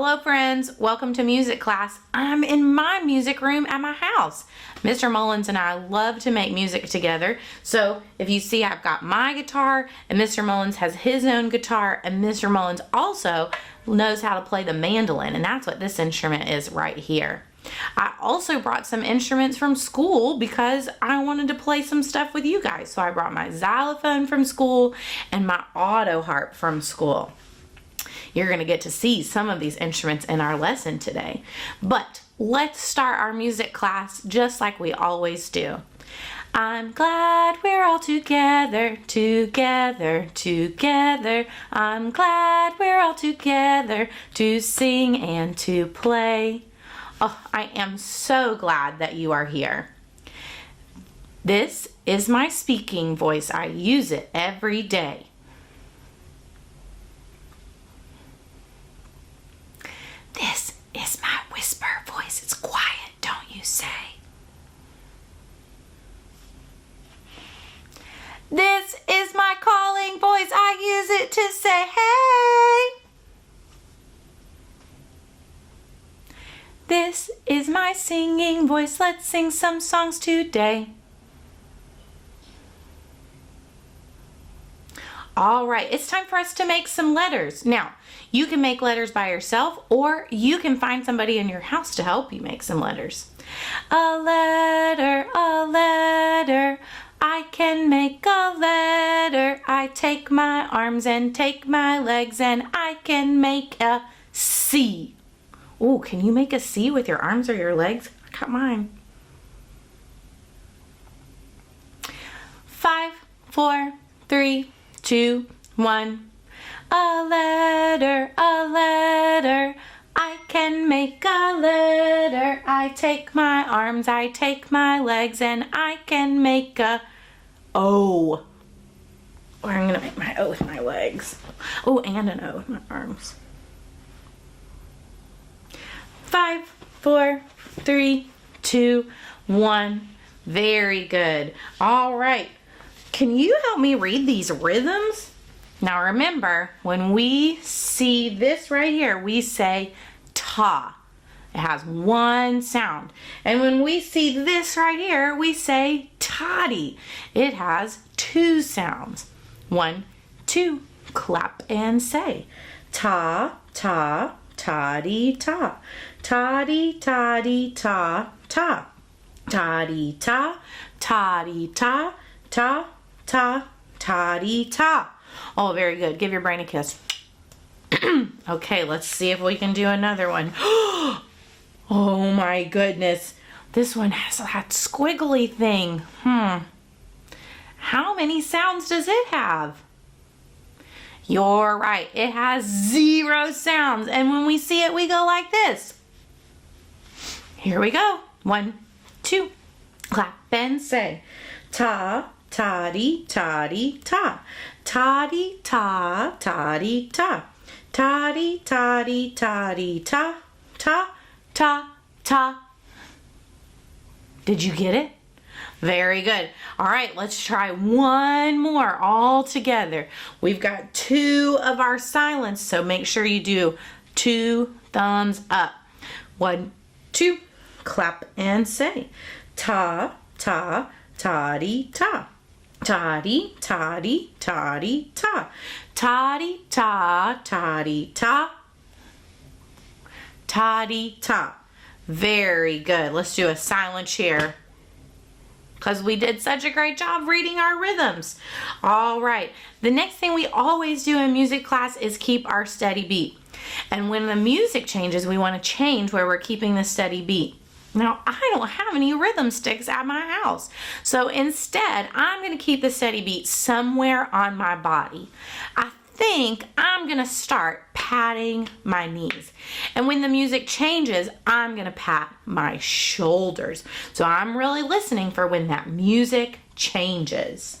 Hello friends, welcome to music class. I'm in my music room at my house. Mr. Mullins and I love to make music together. So if you see, I've got my guitar and Mr. Mullins has his own guitar, and Mr. Mullins also knows how to play the mandolin, and that's what this instrument is right here. I also brought some instruments from school because I wanted to play some stuff with you guys. So I brought my xylophone from school and my auto harp from school. You're going to get to see some of these instruments in our lesson today. But let's start our music class just like we always do. I'm glad we're all together, together, together. I'm glad we're all together to sing and to play. Oh, I am so glad that you are here. This is my speaking voice. I use it every day. This is my whisper voice. It's quiet, don't you say? This is my calling voice. I use it to say, hey. This is my singing voice. Let's sing some songs today. All right, it's time for us to make some letters. Now, you can make letters by yourself, or you can find somebody in your house to help you make some letters. A letter, I can make a letter. I take my arms and take my legs and I can make a C. Oh, can you make a C with your arms or your legs? I got mine. 5, 4, 3, 2, 1. A letter, I can make a letter. I take my arms, I take my legs, and I can make a O. Or I'm gonna make my O with my legs. Oh, and an O with my arms. 5, 4, 3, 2, 1. Very good. All right. Can you help me read these rhythms? Now remember, when we see this right here, we say ta. It has one sound. And when we see this right here, we say toddy. It has two sounds. 1, 2. Clap and say. Ta, ta, toddy, ta. Toddy, toddy, ta, ta. Toddy, ta, toddy, ta, ta, ta, toddy, ta. Oh, very good. Give your brain a kiss. Okay, let's see if we can do another one. Oh my goodness. This one has that squiggly thing. How many sounds does it have? You're right. It has 0 sounds. And when we see it, we go like this. Here we go. 1, 2. Clap and say. Ta, toddy, toddy, ta. Toddy, ta, toddy, ta. Toddy, toddy, toddy, ta. Ta, ta, ta. Did you get it? Very good. All right, let's try one more all together. We've got 2 of our silents, so make sure you do 2 thumbs up. 1, 2. Clap and say. Ta, ta, toddy, ta. Toddy, toddy, toddy, ta. Toddy, ta, toddy, ta. Toddy, ta. Very good. Let's do a silent cheer, because we did such a great job reading our rhythms. All right. The next thing we always do in music class is keep our steady beat. And when the music changes, we want to change where we're keeping the steady beat. Now, I don't have any rhythm sticks at my house. So instead, I'm going to keep the steady beat somewhere on my body. I think I'm going to start patting my knees. And when the music changes, I'm going to pat my shoulders. So I'm really listening for when that music changes.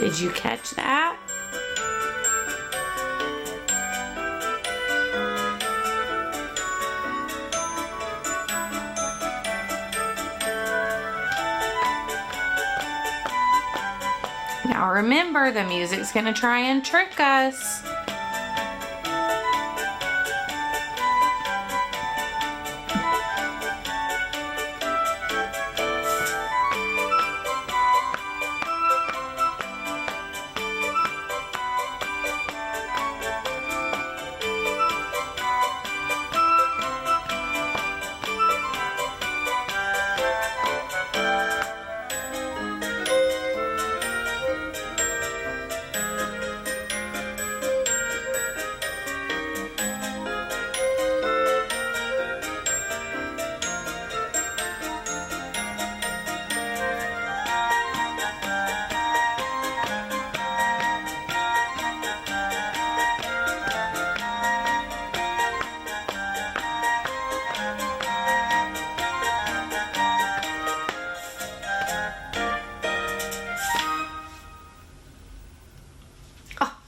Did you catch that? Now remember, the music's going to try and trick us.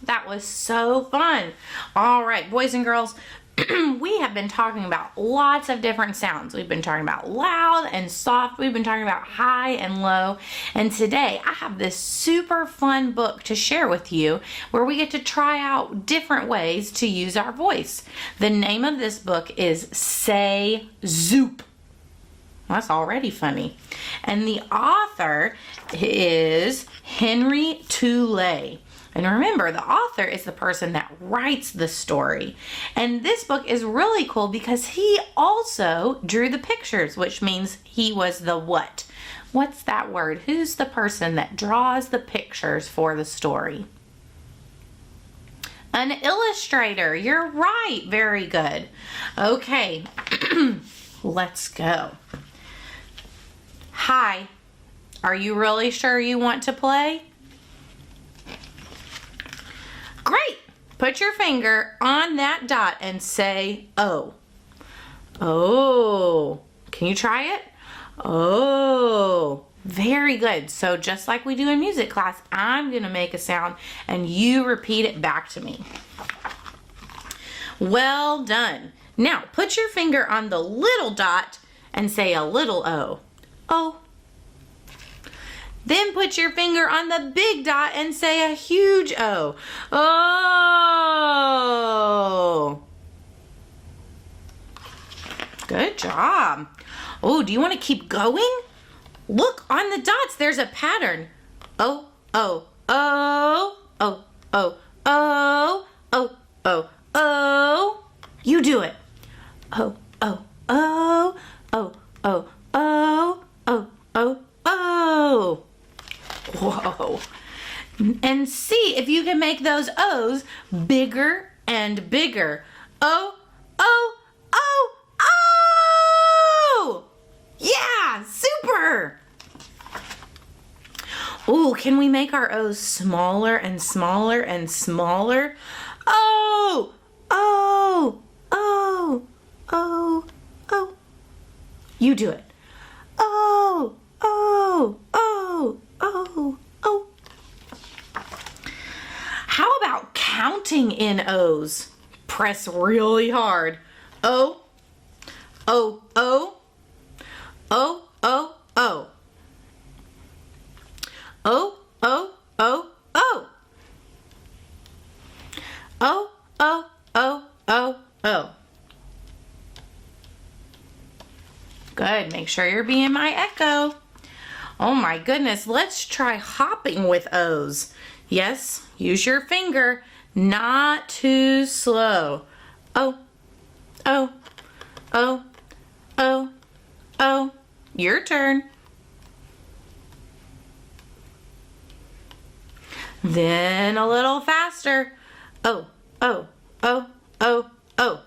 That was so fun. All right, boys and girls, we have been talking about lots of different sounds. We've been talking about loud and soft. We've been talking about high and low. And today I have this super fun book to share with you where we get to try out different ways to use our voice. The name of this book is Say Zoop. That's already funny. And the author is Henry Toulay. And remember, the author is the person that writes the story. And this book is really cool because he also drew the pictures, which means he was the what? What's that word? Who's the person that draws the pictures for the story? An illustrator. You're right. Very good. Okay, let's go. Hi. Are you really sure you want to play? Great! Put your finger on that dot and say, oh. Oh. Can you try it? Oh. Very good. So just like we do in music class, I'm going to make a sound and you repeat it back to me. Well done. Now put your finger on the little dot and say a little O. Oh. Then put your finger on the big dot and say a huge O. Oh. Good job. Oh, do you want to keep going? Look on the dots. There's a pattern. Oh, oh, oh, oh, oh, oh, oh, oh, oh. You do it. Oh, oh, oh, oh, oh, oh, oh, oh, oh. Whoa. And see if you can make those O's bigger and bigger. Oh, oh, oh, oh! Yeah, super! Ooh, can we make our O's smaller and smaller and smaller? Oh, oh, oh, oh, oh. You do it. Oh, oh, oh, oh, oh. How about counting in O's? Press really hard. O, O, O, O, O, O. O, O, O, O. O, O, O, O, O. Good, make sure you're being my echo. Oh my goodness, let's try hopping with O's. Yes, use your finger, not too slow. Oh, oh, oh, oh, oh. Your turn. Then a little faster. Oh, oh, oh, oh, oh.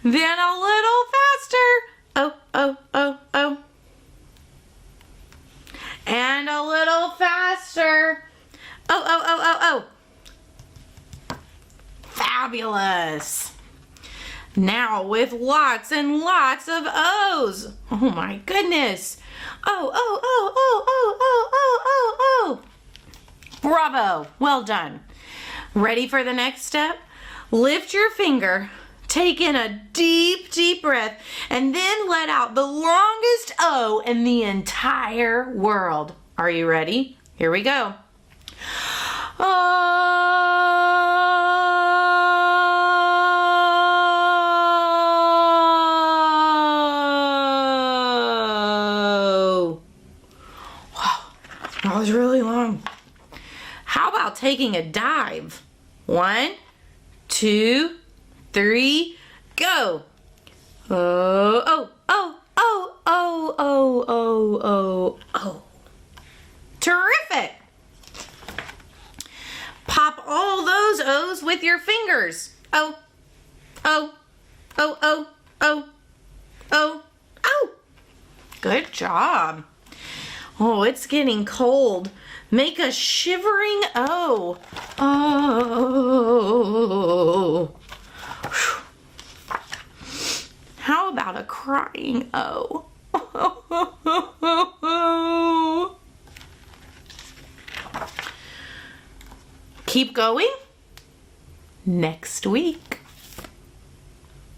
Then a little faster. Oh, oh, oh, oh. And a little faster. Oh, oh, oh, oh, oh. Fabulous. Now with lots and lots of O's. Oh my goodness. Oh, oh, oh, oh, oh, oh, oh, oh, oh. Bravo. Well done. Ready for the next step? Lift your finger, take in a deep, deep breath, and then let out the longest O in the entire world. Are you ready? Here we go. Oh. Wow, that was really long. How about taking a dive? 1, 2, 3, go. Oh, oh, oh, oh, oh, oh, oh, oh, oh. Terrific. Pop all those O's with your fingers. Oh, oh, oh, oh, oh, oh, oh. Good job. Oh, it's getting cold. Make a shivering O. Oh. How about a crying O? Keep going. Next week.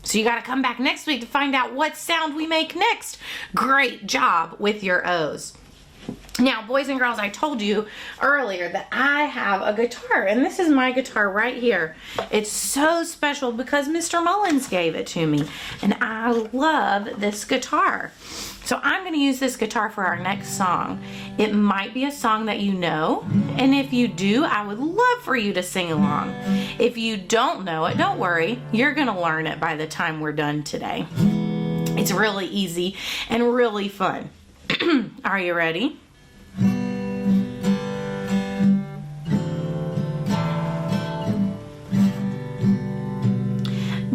So you got to come back next week to find out what sound we make next. Great job with your O's. Now, boys and girls, I told you earlier that I have a guitar, and this is my guitar right here. It's so special because Mr. Mullins gave it to me, and I love this guitar. So I'm going to use this guitar for our next song. It might be a song that you know, and if you do, I would love for you to sing along. If you don't know it, don't worry. You're going to learn it by the time we're done today. It's really easy and really fun. Are you ready?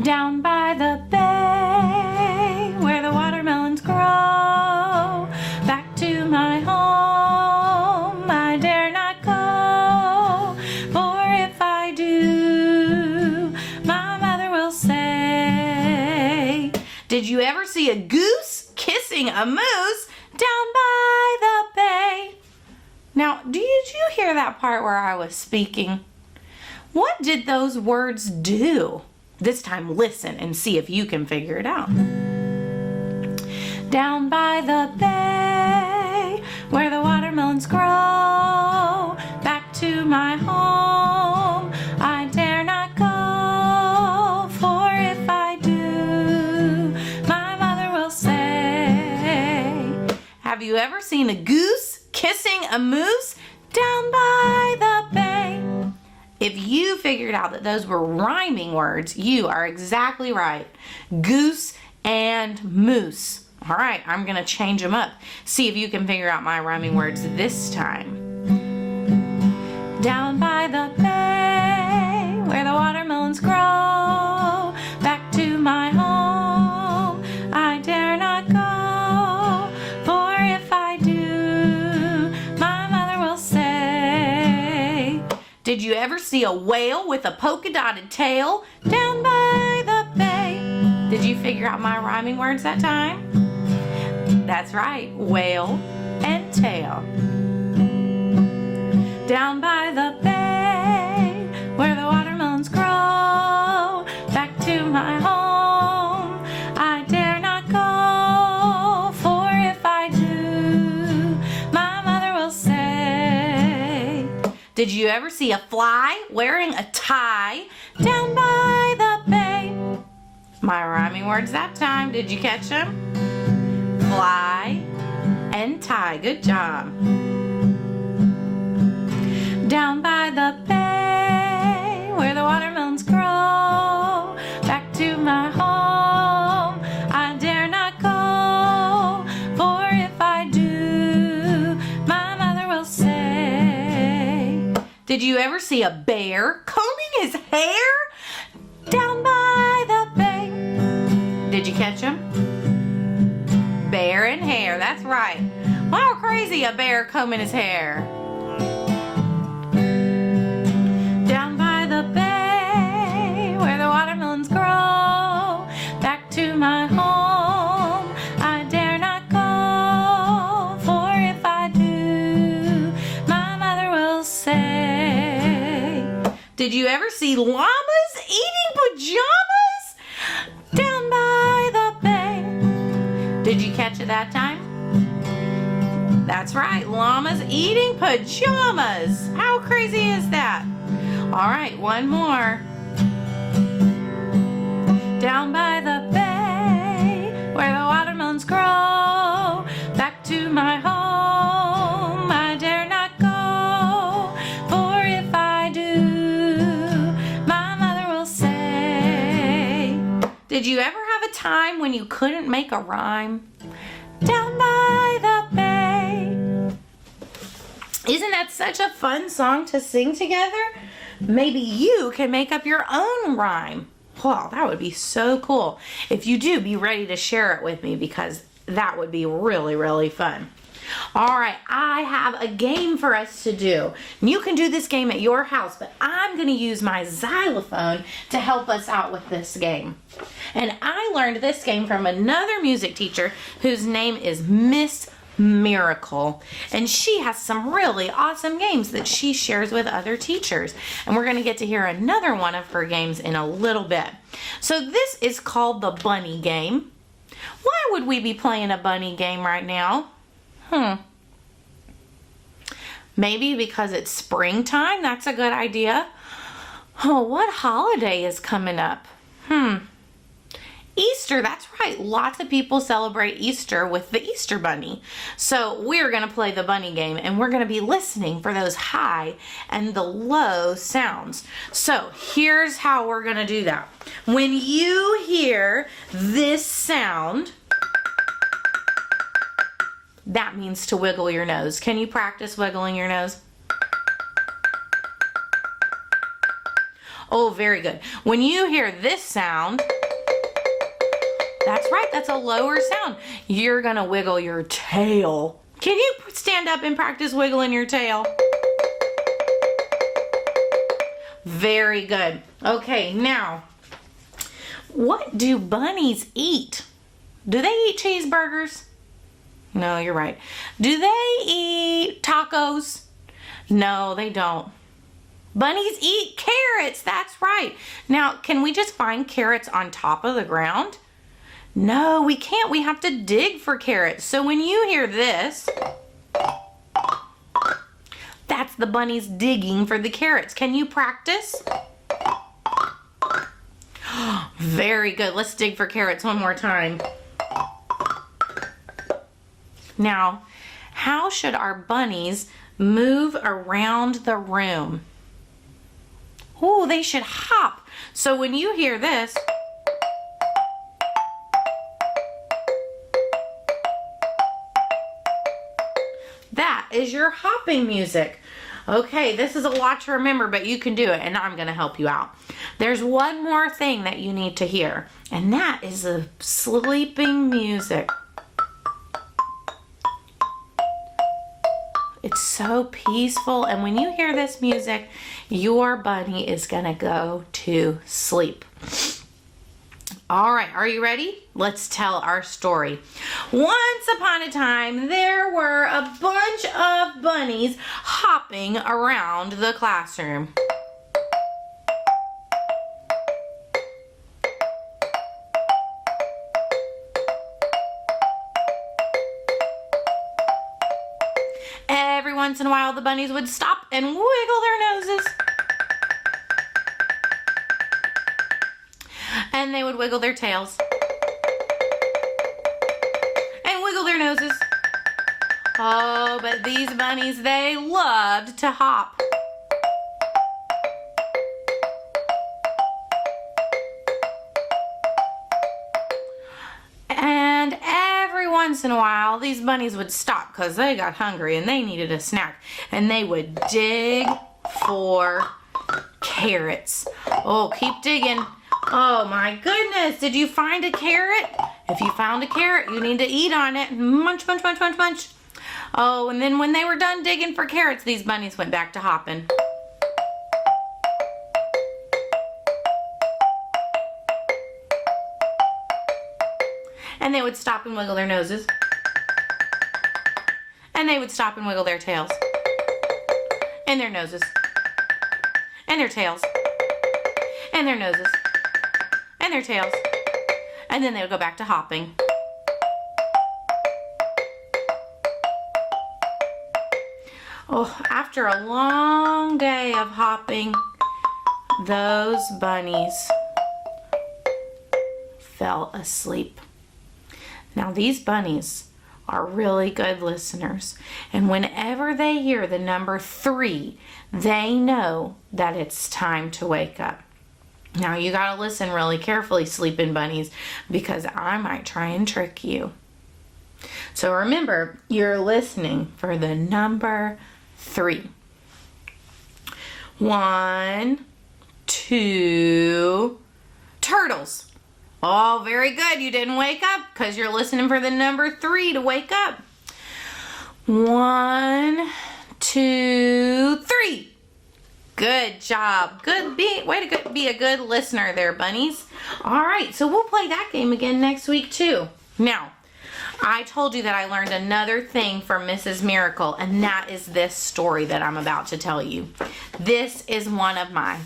Down by the bay, where the watermelons grow, back to my home I dare not go, for if I do, my mother will say. Did you ever see a goose kissing a moose down by the bay? Now, did you hear that part where I was speaking? What did those words do? This time listen and see if you can figure it out. Down by the bay, where the watermelons grow, back to my home I dare not go, for if I do, my mother will say. Have you ever seen a goose kissing a moose down by the bay? If you figured out that those were rhyming words, you are exactly right. Goose and moose. All right, I'm going to change them up. See if you can figure out my rhyming words this time. Down by the bay, where the watermelons grow, back to my home I dare not go, for if I do, my mother will say. Did you ever see a whale with a polka dotted tail down by the bay? Did you figure out my rhyming words that time? That's right, whale and tail. Down by the bay, where the watermelons grow, back to my home I dare not go, for if I do, my mother will say. Did you ever see a fly wearing a tie down by the bay? My rhyming words that time, did you catch them? Fly and tie, good job. Down by the bay, where the watermelons grow, back to my home I dare not go, for if I do, my mother will say. Did you ever see a bear combing his hair down by the bay? Did you catch him? Bear and hair, that's right. Wow, crazy, a bear combing his hair. Down by the bay, where the watermelons grow, back to my home I dare not go, Did you ever see llamas eating pajamas down by the bay? Did you catch it that time? That's right, llamas eating pajamas. How crazy is that? All right, one more. Down by the bay, where the watermelons grow, back to my home I dare not go, for if I do, my mother will say. Did you ever have a time when you couldn't make a rhyme? Down by the bay. Isn't that such a fun song to sing together? Maybe you can make up your own rhyme. Wow, that would be so cool. If you do, be ready to share it with me because that would be really, really fun. All right, I have a game for us to do. You can do this game at your house, but I'm going to use my xylophone to help us out with this game. And I learned this game from another music teacher whose name is Miss Miracle, and she has some really awesome games that she shares with other teachers, and we're going to get to hear another one of her games in a little bit. So this is called the bunny game. Why would we be playing a bunny game right now? Maybe because it's springtime. That's a good idea. Oh, what holiday is coming up? Easter, that's right. Lots of people celebrate Easter with the Easter Bunny. So we're going to play the bunny game, and we're going to be listening for those high and the low sounds. So here's how we're going to do that. When you hear this sound, that means to wiggle your nose. Can you practice wiggling your nose? Oh, very good. When you hear this sound, that's right, that's a lower sound. You're gonna wiggle your tail. Can you stand up and practice wiggling your tail? Very good. Okay, now, what do bunnies eat? Do they eat cheeseburgers? No, you're right. Do they eat tacos? No, they don't. Bunnies eat carrots, that's right. Now, can we just find carrots on top of the ground? No, we can't. We have to dig for carrots. So when you hear this, that's the bunnies digging for the carrots. Can you practice? Very good. Let's dig for carrots one more time. Now, how should our bunnies move around the room? Oh, they should hop. So when you hear this, that is your hopping music. Okay, this is a lot to remember, but you can do it, and I'm going to help you out. There's one more thing that you need to hear, and that is the sleeping music. It's so peaceful, and when you hear this music, your bunny is going to go to sleep. All right, are you ready? Let's tell our story. Once upon a time, there were a bunch of bunnies hopping around the classroom. Every once in a while, the bunnies would stop and wiggle their noses. And they would wiggle their tails. And wiggle their noses. Oh, but these bunnies, they loved to hop. And every once in a while, these bunnies would stop because they got hungry and they needed a snack. And they would dig for carrots. Oh, keep digging. Oh my goodness, did you find a carrot? If you found a carrot, you need to eat on it. Munch, munch, munch, munch, munch. Oh, and then when they were done digging for carrots, these bunnies went back to hopping. And they would stop and wiggle their noses. And they would stop and wiggle their tails. And their noses. And their tails. and their noses, and their tails. And then they would go back to hopping. Oh, after a long day of hopping, those bunnies fell asleep. Now these bunnies are really good listeners, and whenever they hear the number 3, they know that it's time to wake up. Now you gotta listen really carefully, sleeping bunnies, because I might try and trick you. So remember, you're listening for the number 3. 1, 2, turtles. Oh, very good. You didn't wake up because you're listening for the number 3 to wake up. 1, 2, 3. Good job. Way to be a good listener there, bunnies. All right, so we'll play that game again next week too. Now, I told you that I learned another thing from Mrs. Miracle, and that is this story that I'm about to tell you. This is one of my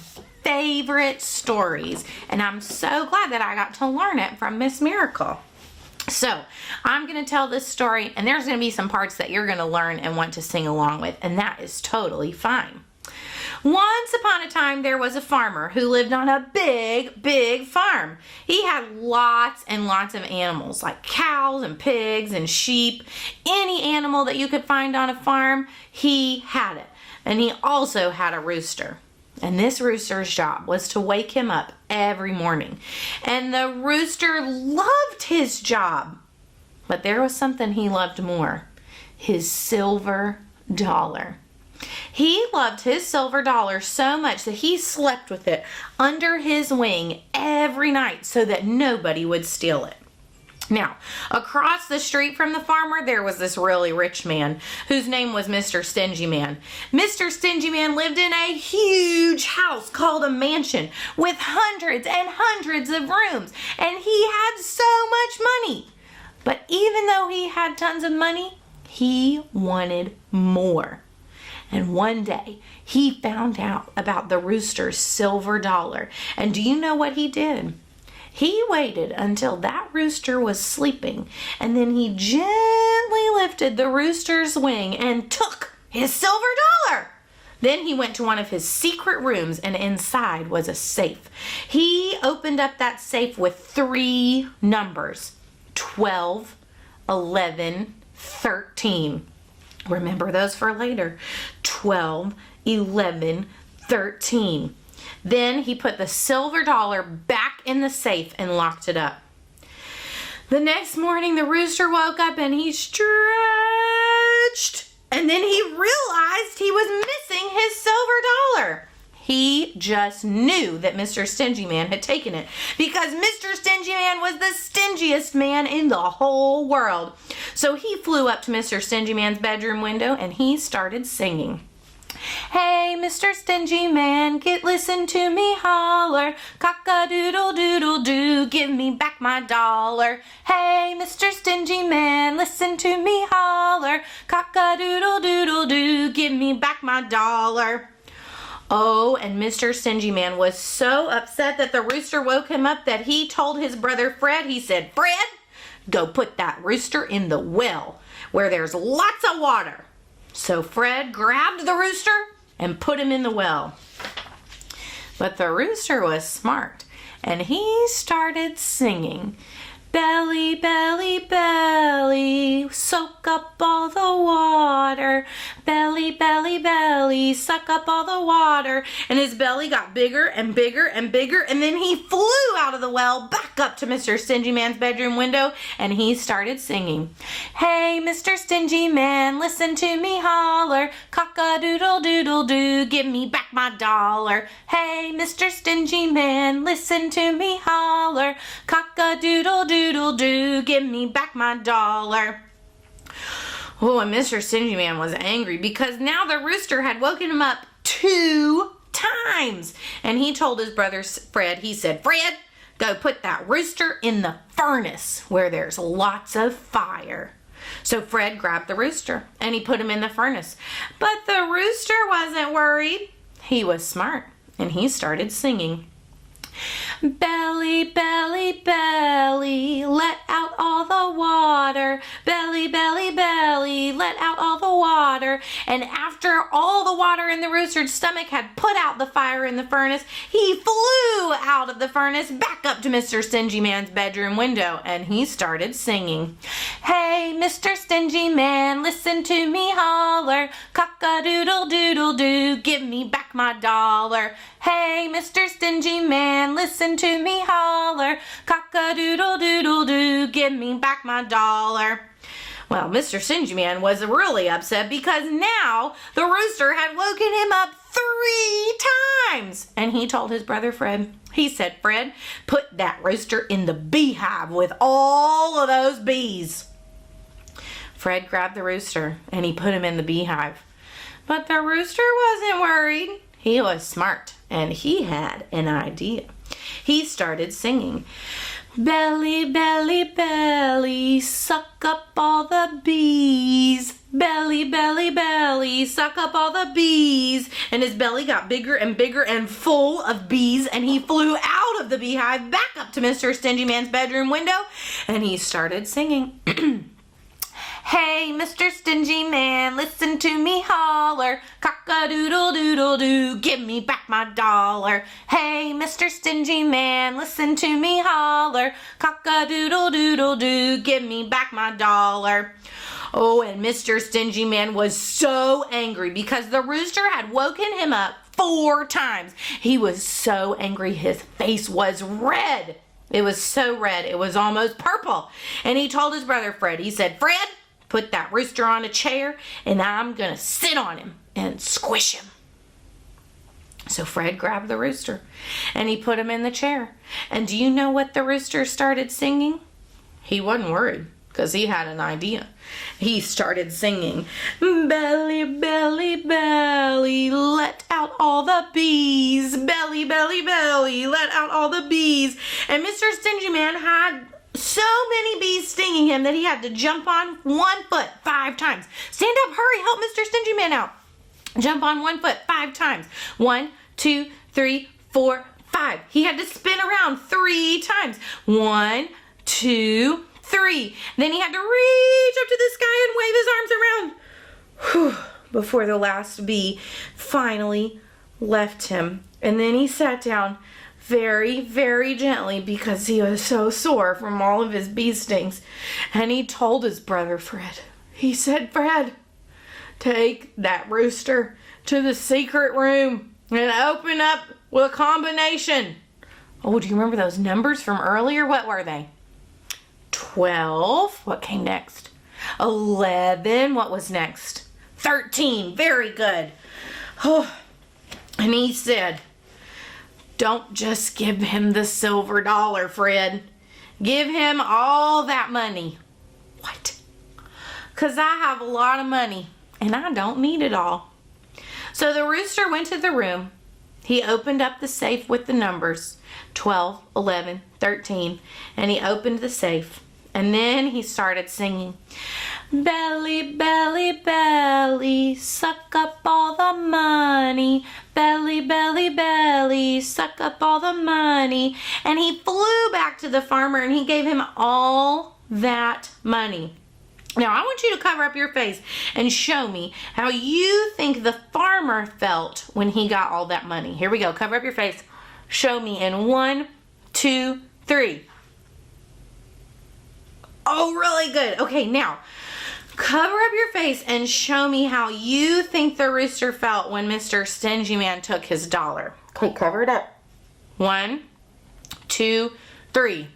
favorite stories, and I'm so glad that I got to learn it from Miss Miracle. So I'm going to tell this story, and there's going to be some parts that you're going to learn and want to sing along with, and that is totally fine. Once upon a time, there was a farmer who lived on a big farm. He had lots and lots of animals, like cows and pigs and sheep. Any animal that you could find on a farm, he had it. And he also had a rooster. And this rooster's job was to wake him up every morning. And the rooster loved his job. But there was something he loved more: his silver dollar. He loved his silver dollar so much that he slept with it under his wing every night so that nobody would steal it. Now, across the street from the farmer, there was this really rich man whose name was Mr. Stingy Man. Mr. Stingy Man lived in a huge house called a mansion with hundreds and hundreds of rooms, and he had so much money. But even though he had tons of money, he wanted more. And one day, he found out about the rooster's silver dollar. And do you know what he did? He waited until that rooster was sleeping, and then he gently lifted the rooster's wing and took his silver dollar. Then he went to one of his secret rooms, and inside was a safe. He opened up that safe with 3 numbers: 12, 11, 13. Remember those for later. 12, 11, 13. Then he put the silver dollar back in the safe and locked it up. The next morning, the rooster woke up and he stretched. And then he realized he was missing his silver dollar. He just knew that Mr. Stingy Man had taken it, because Mr. Stingy Man was the stingiest man in the whole world. So he flew up to Mr. Stingy Man's bedroom window and he started singing. Hey, Mr. Stingy Man, listen to me holler. Cock-a-doodle-doodle-doo, give me back my dollar. Hey, Mr. Stingy Man, listen to me holler. Cock-a-doodle-doodle-doo, give me back my dollar. Oh, and Mr. Stingy Man was so upset that the rooster woke him up that he told his brother Fred, he said, "Fred, go put that rooster in the well where there's lots of water." So Fred grabbed the rooster and put him in the well. But the rooster was smart, and he started singing. Belly, belly, belly, soak up all the water. Belly, belly, belly, suck up all the water. And his belly got bigger and bigger and bigger, and then he flew out of the well back up to Mr. Stingy Man's bedroom window, and he started singing. Hey, Mr. Stingy Man, listen to me holler. Cock-a-doodle-doodle-doo, give me back my dollar. Hey, Mr. Stingy Man, listen to me holler. Cock-a-doodle-doodle-doo, give me back my dollar. Oh, and Mr. Stingy Man was angry because now the rooster had woken him up 2 times. And he told his brother Fred, he said, "Fred, go put that rooster in the furnace where there's lots of fire." So Fred grabbed the rooster and he put him in the furnace. But the rooster wasn't worried. He was smart, and he started singing. Belly, belly, belly, let out all the water. Belly, belly, belly, let out all the water. And after all the water in the rooster's stomach had put out the fire in the furnace, he flew out of the furnace back up to Mr. Stingy Man's bedroom window, and he started singing. Hey, Mr. Stingy Man, listen to me holler. Cock-a-doodle-doodle-doo, give me back my dollar. Hey, Mr. Stingy Man, listen to me holler. Cock-a-doodle-doodle-doo, give me back my dollar. Well, Mr. Stingy Man was really upset because now the rooster had woken him up 3 times. And he told his brother Fred, he said, Fred, put that rooster in the beehive with all of those bees. Fred grabbed the rooster and he put him in the beehive. But the rooster wasn't worried. He was smart and he had an idea. He started singing. Belly, belly, belly, suck up all the bees. Belly, belly, belly, suck up all the bees. And his belly got bigger and bigger and full of bees, and he flew out of the beehive back up to Mr. Stingy Man's bedroom window, and he started singing. Hey, Mr. Stingy Man, listen to me holler. Cock-a-doodle-doodle-doo, give me back my dollar. Hey, Mr. Stingy Man, listen to me holler. Cock-a-doodle-doodle-doo, give me back my dollar. Oh, and Mr. Stingy Man was so angry because the rooster had woken him up 4 times. He was so angry, his face was red. It was so red, it was almost purple. And he told his brother Fred, he said, Fred, put that rooster on a chair and I'm gonna sit on him and squish him. So Fred grabbed the rooster and he put him in the chair. And do you know what the rooster started singing? He wasn't worried because he had an idea. He started singing, belly, belly, belly, let out all the bees. Belly, belly, belly, let out all the bees. And Mr. Stingy Man had so many bees stinging him that he had to jump on 1 foot 5 times. Stand up, hurry, help Mr. Stingy Man out. Jump on 1 foot 5 times. 1, 2, 3, 4, 5. He had to spin around 3 times. 1, 2, 3. Then he had to reach up to the sky and wave his arms around. Whew, before the last bee finally left him. And then he sat down very, very gently because he was so sore from all of his bee stings. And he told his brother Fred, he said, Fred, take that rooster to the secret room and open up with a combination. Oh, do you remember those numbers from earlier? What were they? 12. What came next? 11. What was next? 13. Very good. Oh. And he said, don't just give him the silver dollar, Fred. Give him all that money. What? Because I have a lot of money and I don't need it all. So the rooster went to the room. He opened up the safe with the numbers 12, 11, 13, and he opened the safe. And then he started singing, belly, belly, belly, suck up all the money. Belly, belly, belly, suck up all the money. And he flew back to the farmer and he gave him all that money. Now I want you to cover up your face and show me how you think the farmer felt when he got all that money. Here we go. Cover up your face. Show me in 1, 2, 3. Oh, really good. Okay, now cover up your face and show me how you think the rooster felt when Mr. Stingy Man took his dollar. Okay, cover it up. 1, 2, 3.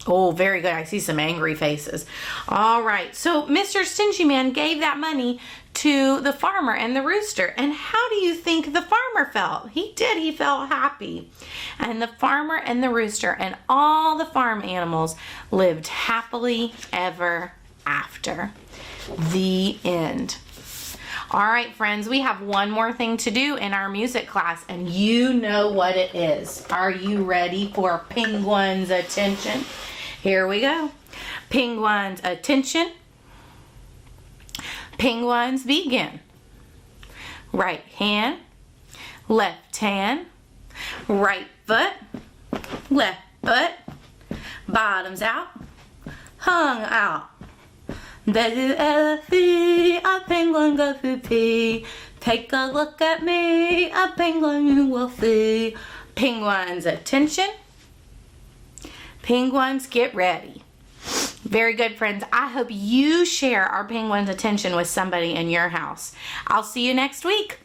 Oh, very good. I see some angry faces. All right. So Mr. Stingy Man gave that money to the farmer and the rooster. And how do you think the farmer felt? He did. He felt happy. And the farmer and the rooster and all the farm animals lived happily ever after. The end. All right, friends, we have one more thing to do in our music class, and you know what it is. Are you ready for Penguin's attention? Here we go. Penguins, attention. Penguins, begin. Right hand, left hand, Right foot, left foot, bottoms out, hung out. W-L-F-E, a penguin goes to pee. Take a look at me, a penguin you will see. Penguins, attention. Penguins, get ready. Very good, friends. I hope you share our penguins' attention with somebody in your house. I'll see you next week.